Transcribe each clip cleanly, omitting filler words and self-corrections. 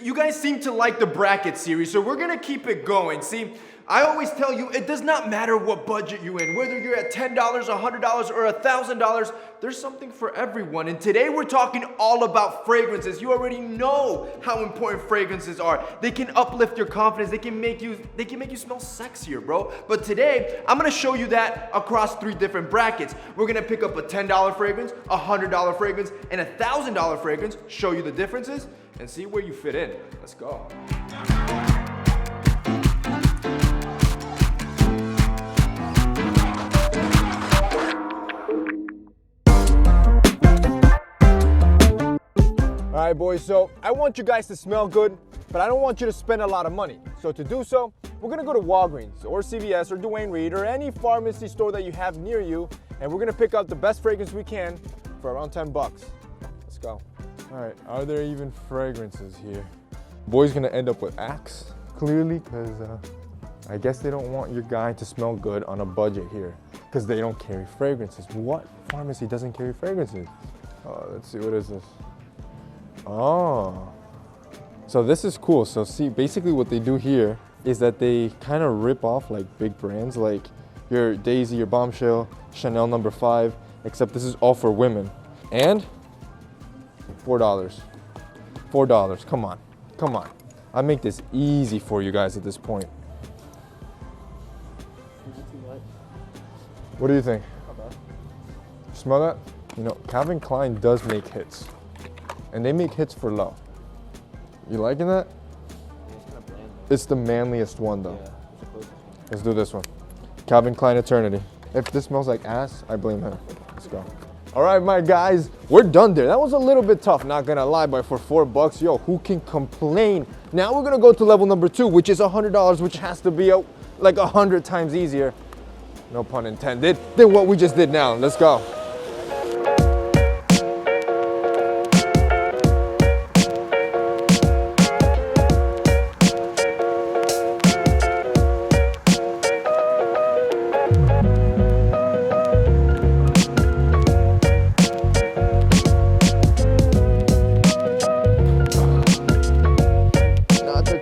You guys seem to like the bracket series, so we're gonna keep it going. See, I always tell you, it does not matter what budget you're in, whether you're at $10, $100, or $1,000, there's something for everyone. And today we're talking all about fragrances. You already know how important fragrances are. They can uplift your confidence, they can make you smell sexier, bro. But today, I'm gonna show you that across 3 different brackets. We're gonna pick up a $10 fragrance, a $100 fragrance, and a $1,000 fragrance, show you the differences, and see where you fit in. Let's go. All right, boys, so I want you guys to smell good, but I don't want you to spend a lot of money. So to do so, we're gonna go to Walgreens or CVS or Duane Reade or any pharmacy store that you have near you, and we're gonna pick out the best fragrance we can for around 10 bucks. Let's go. All right, are there even fragrances here? Boy's gonna end up with Axe, clearly, because I guess they don't want your guy to smell good on a budget here, because they don't carry fragrances. What pharmacy doesn't carry fragrances? Let's see, what is this? Oh, so this is cool. So see, basically what they do here is that they kind of rip off like big brands, like your Daisy, your Bombshell, Chanel No. 5, except this is all for women. And $4. $4, come on, come on. I make this easy for you guys at this point. What do you think? Smell that? You know, Calvin Klein does make hits. And they make hits for low. You liking that? It's the manliest one though. Let's do this one. Calvin Klein Eternity. If this smells like ass, I blame him. Let's go. All right, my guys, we're done there. That was a little bit tough, not gonna lie, but for $4, yo, who can complain? Now we're gonna go to level number 2, which is $100, which has to be like 100 times easier, no pun intended, than what we just did now. Let's go.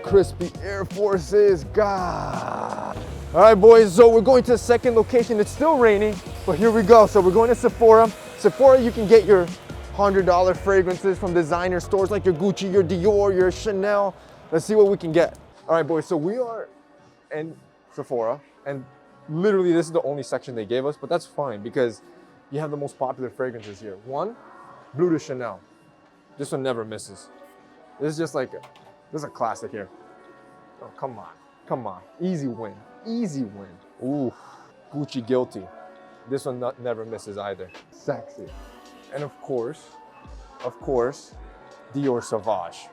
Crispy Air Forces, God. All right, boys, so we're going to the second location. It's still raining, but here we go. So we're going to Sephora. Sephora, you can get your $100 fragrances from designer stores like your Gucci, your Dior, your Chanel. Let's see what we can get. All right, boys, so we are in Sephora, and literally this is the only section they gave us, but that's fine because you have the most popular fragrances here. One, Blue de Chanel. This one never misses. This is just like, this is a classic here. Oh, come on, come on. Easy win, easy win. Ooh, Gucci Guilty. This one never misses either. Sexy. And of course, Dior Sauvage.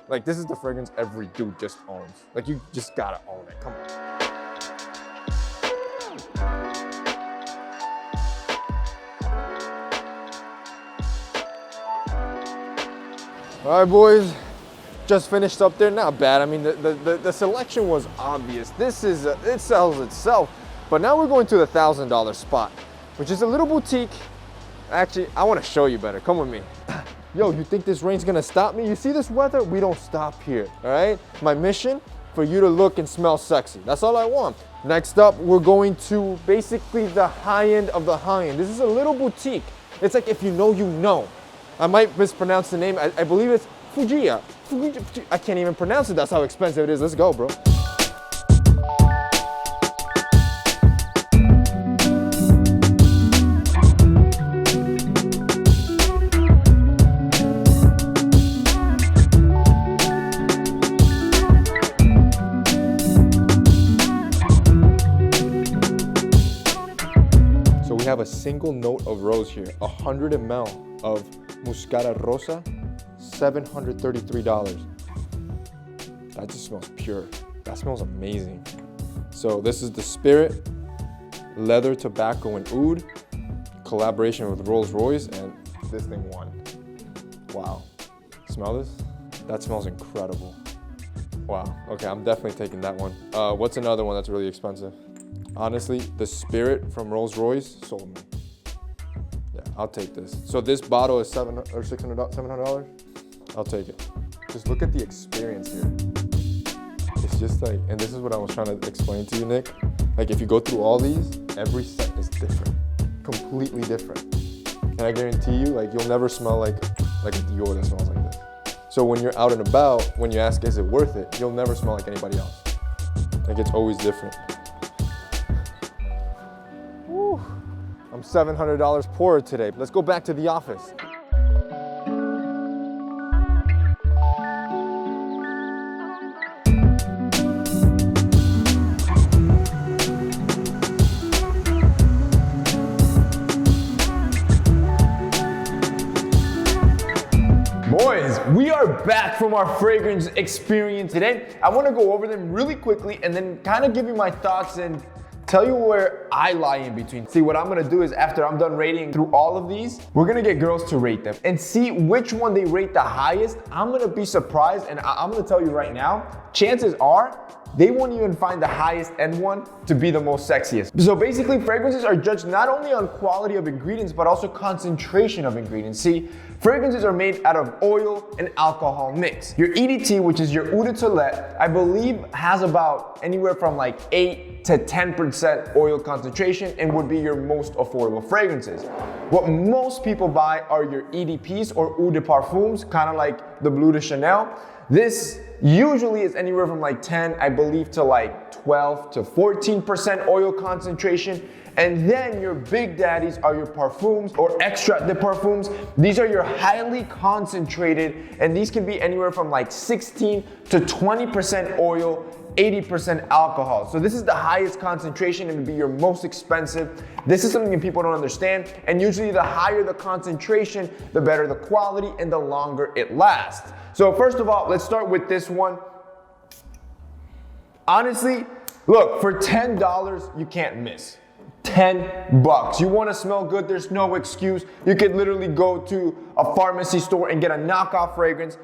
Like, this is the fragrance every dude just owns. Like, you just gotta own it, come on. All right, boys. Just finished up there, not bad. I mean, the selection was obvious. This is, it sells itself. But now we're going to the $1,000 spot, which is a little boutique. Actually, I wanna show you better, come with me. Yo, you think this rain's gonna stop me? You see this weather? We don't stop here, all right? My mission, for you to look and smell sexy. That's all I want. Next up, we're going to basically the high end of the high end. This is a little boutique. It's like if you know, you know. I might mispronounce the name. I believe it's Fujiya. I can't even pronounce it. That's how expensive it is. Let's go, bro. So we have a single note of rose here, 100 ml of Muscata Rosa, $733. That just smells pure. That smells amazing. So this is the Spirit, Leather, Tobacco, and Oud, collaboration with Royce, and this thing won. Wow. Smell this? That smells incredible. Wow. Okay, I'm definitely taking that one. What's another one that's really expensive? Honestly, the Spirit from Royce sold me. Yeah, I'll take this. So this bottle is $700, $600, $700. I'll take it. just look at the experience here. It's just like, and this is what I was trying to explain to you, Nick. Like if you go through all these, every scent is different, completely different. And I guarantee you, like you'll never smell like a Dior that smells like this. So when you're out and about, when you ask, is it worth it? You'll never smell like anybody else. Like it's always different. Woo. I'm $700 poorer today. Let's go back to the office. Boys, we are back from our fragrance experience today. I want to go over them really quickly and then kind of give you my thoughts and tell you where I lie in between. See, what I'm going to do is after I'm done rating through all of these, we're going to get girls to rate them and see which one they rate the highest. I'm going to be surprised, and I'm going to tell you right now, chances are they won't even find the highest end one to be the most sexiest. So basically, fragrances are judged not only on quality of ingredients, but also concentration of ingredients. See, fragrances are made out of oil and alcohol mix. Your EDT, which is your eau de toilette, I believe has about anywhere from like 8 to 10% oil concentration and would be your most affordable fragrances. What most people buy are your EDPs or eau de parfums, kind of like the Bleu de Chanel. This usually is anywhere from like 10, I believe, to like 12 to 14% oil concentration. And then your big daddies are your parfums or extrait de parfums. These are your highly concentrated, and these can be anywhere from like 16 to 20% oil, 80% alcohol. So this is the highest concentration and would be your most expensive. This is something that people don't understand. And usually the higher the concentration, the better the quality and the longer it lasts. So first of all, let's start with this one. Honestly, look, for $10, you can't miss. $10. You want to smell good, there's no excuse. You could literally go to a pharmacy store and get a knockoff fragrance.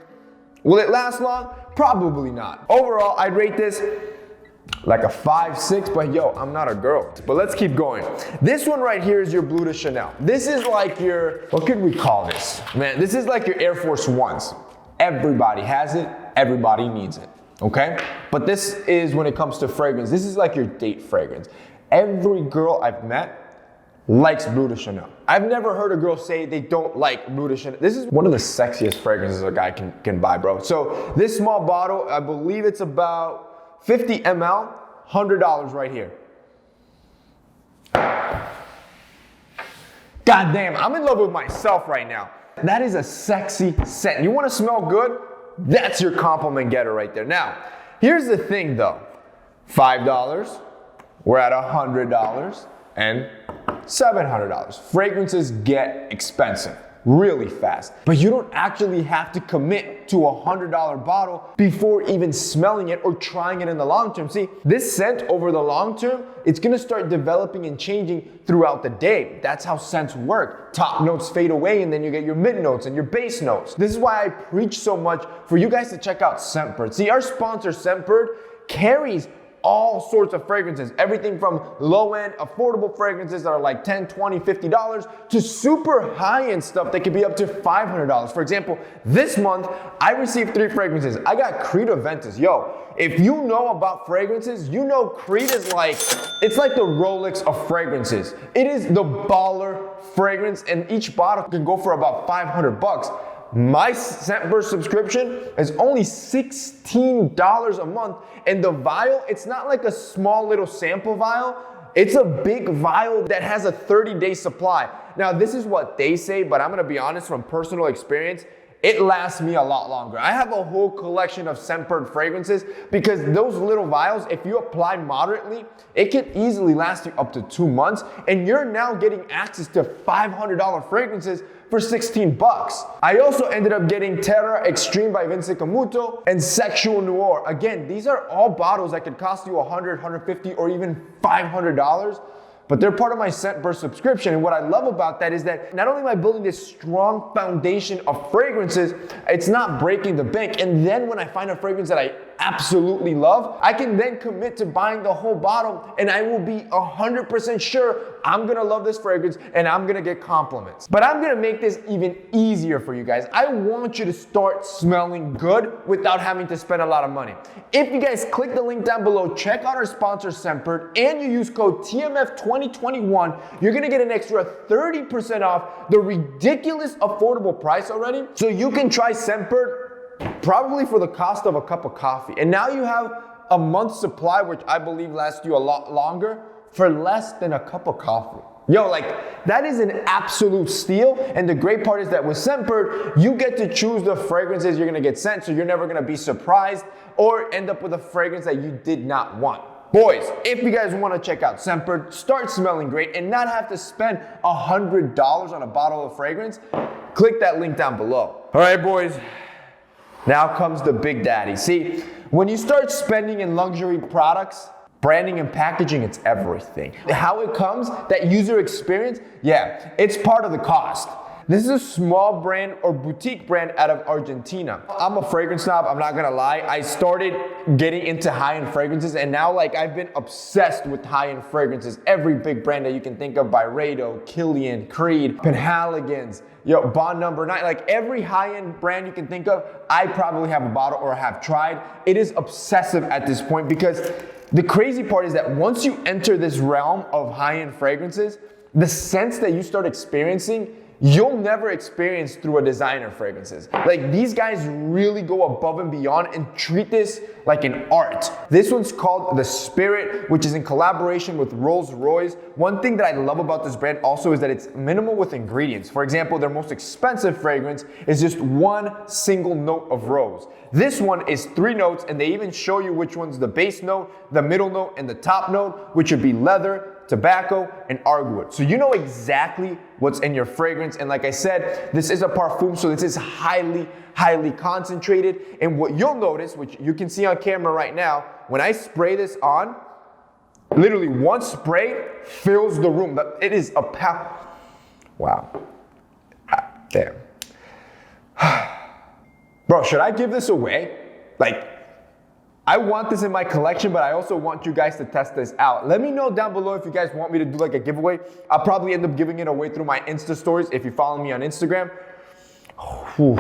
Will it last long? Probably not. Overall, I'd rate this like a 5, 6, but yo, I'm not a girl. But let's keep going. This one right here is your Bleu de Chanel. This is like your, what could we call this? Man, this is like your Air Force Ones. Everybody has it, everybody needs it, okay? But this is, when it comes to fragrance, this is like your date fragrance. Every girl I've met likes Bleu de Chanel. I've never heard a girl say they don't like Bleu de Chanel. This is one of the sexiest fragrances a guy can buy, bro. So this small bottle, I believe it's about 50 ml, $100 right here. God damn, I'm in love with myself right now. That is a sexy scent. You want to smell good? That's your compliment getter right there. Now, here's the thing though. $5, we're at $100 and $700. Fragrances get expensive really fast, but you don't actually have to commit to a $100 bottle before even smelling it or trying it in the long term. See, this scent over the long term, it's gonna start developing and changing throughout the day. That's how scents work. Top notes fade away and then you get your mid notes and your base notes. This is why I preach so much for you guys to check out Scentbird. See, our sponsor Scentbird carries all sorts of fragrances, everything from low-end affordable fragrances that are like $10, $20, $50 to super high-end stuff that could be up to $500. For example, this month I received 3 fragrances. I got Creed Aventus. Yo, if you know about fragrances, you know Creed is like, it's like the Rolex of fragrances. It is the baller fragrance, and each bottle can go for about $500. My Scentbird subscription is only $16 a month, and the vial, it's not like a small little sample vial. It's a big vial that has a 30-day supply. Now, this is what they say, but I'm gonna be honest from personal experience, it lasts me a lot longer. I have a whole collection of Scentbird fragrances because those little vials, if you apply moderately, it can easily last you up to 2 months, and you're now getting access to $500 fragrances for 16 bucks. I also ended up getting Terra Extreme by Vincent Camuto and Sexual Noir. Again, these are all bottles that could cost you $100, $150, or even $500. But they're part of my Scentbird subscription. And what I love about that is that not only am I building this strong foundation of fragrances, it's not breaking the bank. And then when I find a fragrance that I absolutely love, I can then commit to buying the whole bottle and I will be 100% sure I'm gonna love this fragrance and I'm gonna get compliments. But I'm gonna make this even easier for you guys. I want you to start smelling good without having to spend a lot of money. If you guys click the link down below, check out our sponsor Scentbird, and you use code TMF2021, you're gonna get an extra 30% off the ridiculous affordable price already. So you can try Scentbird probably for the cost of a cup of coffee. And now you have a month's supply, which I believe lasts you a lot longer, for less than a cup of coffee. Yo, like, that is an absolute steal. And the great part is that with Scentbird, you get to choose the fragrances you're gonna get sent, so you're never gonna be surprised or end up with a fragrance that you did not want. Boys, if you guys wanna check out Scentbird, start smelling great, and not have to spend $100 on a bottle of fragrance, click that link down below. All right, boys. Now comes the big daddy. See, when you start spending in luxury products, branding and packaging, it's everything. How it comes, that user experience, yeah, it's part of the cost. This is a small brand or boutique brand out of Argentina. I'm a fragrance snob, I'm not gonna lie. I started getting into high-end fragrances, and now like I've been obsessed with high-end fragrances. Every big brand that you can think of, Byredo, Kilian, Creed, Penhaligon's, Bond Number 9, like every high-end brand you can think of, I probably have a bottle or have tried. It is obsessive at this point, because the crazy part is that once you enter this realm of high-end fragrances, the scents that you start experiencing, you'll never experience through a designer fragrances. Like, these guys really go above and beyond and treat this like an art. This one's called The Spirit, which is in collaboration with Royce. One thing that I love about this brand also is that it's minimal with ingredients. For example, their most expensive fragrance is just one single note of rose. This one is 3 notes, and they even show you which one's the base note, the middle note, and the top note, which would be leather, tobacco, and arguwood. So you know exactly what's in your fragrance. And like I said, this is a parfum, so this is highly concentrated. And what you'll notice, which you can see on camera right now, when I spray this on, literally one spray fills the room. It is a wow. Damn. Bro, should I give this away? Like, I want this in my collection, but I also want you guys to test this out. Let me know down below if you guys want me to do like a giveaway. I'll probably end up giving it away through my Insta stories if you follow me on Instagram. Whew.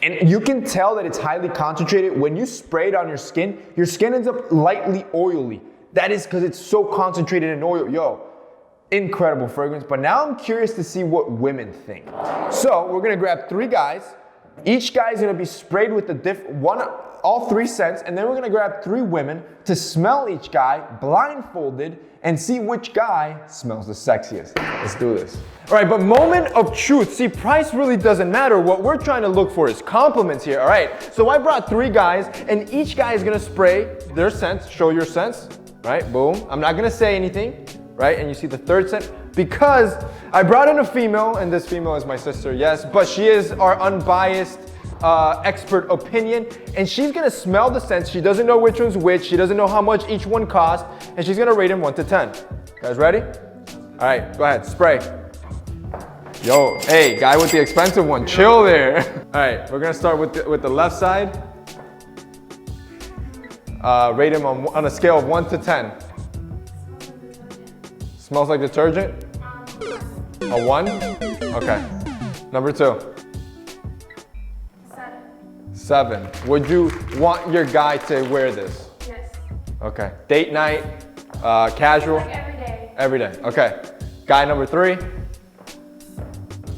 And you can tell that it's highly concentrated. When you spray it on your skin ends up lightly oily. That is because it's so concentrated in oil. Yo, incredible fragrance. But now I'm curious to see what women think. So we're gonna grab 3 guys. Each guy is gonna be sprayed with all 3 scents, and then we're gonna grab 3 women to smell each guy blindfolded and see which guy smells the sexiest. Let's do this. All right, but moment of truth. See, price really doesn't matter. What we're trying to look for is compliments here, all right? So I brought 3 guys, and each guy is gonna spray their scents, show your scents, right? Boom. I'm not gonna say anything, right? And you see the 3rd scent, because I brought in a female, and this female is my sister, yes, but she is our unbiased expert opinion, and she's gonna smell the scents. She doesn't know which one's which. She doesn't know how much each one costs, and she's gonna rate them 1 to 10. Guys ready? All right, go ahead, spray. Yo, hey, guy with the expensive one, chill there. All right, we're gonna start with the left side. Rate him on a scale of 1 to 10. Smells like detergent? A 1? Okay. Number 2. 7. Would you want your guy to wear this? Yes. Okay. Date night, casual? Like every day. Every day. Okay. Guy number 3.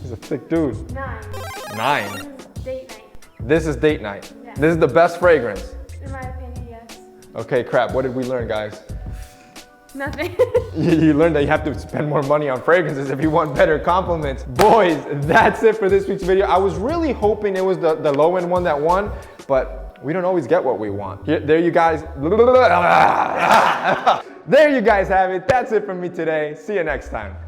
He's a thick dude. 9. 9. This is date night. This is date night. Yeah. This is the best fragrance. In my opinion, yes. Okay, crap. What did we learn, guys? Nothing. You learned that you have to spend more money on fragrances if you want better compliments. Boys, that's it for this week's video. I was really hoping it was the low-end one that won, but we don't always get what we want. There you guys. There you guys have it. That's it from me today. See you next time.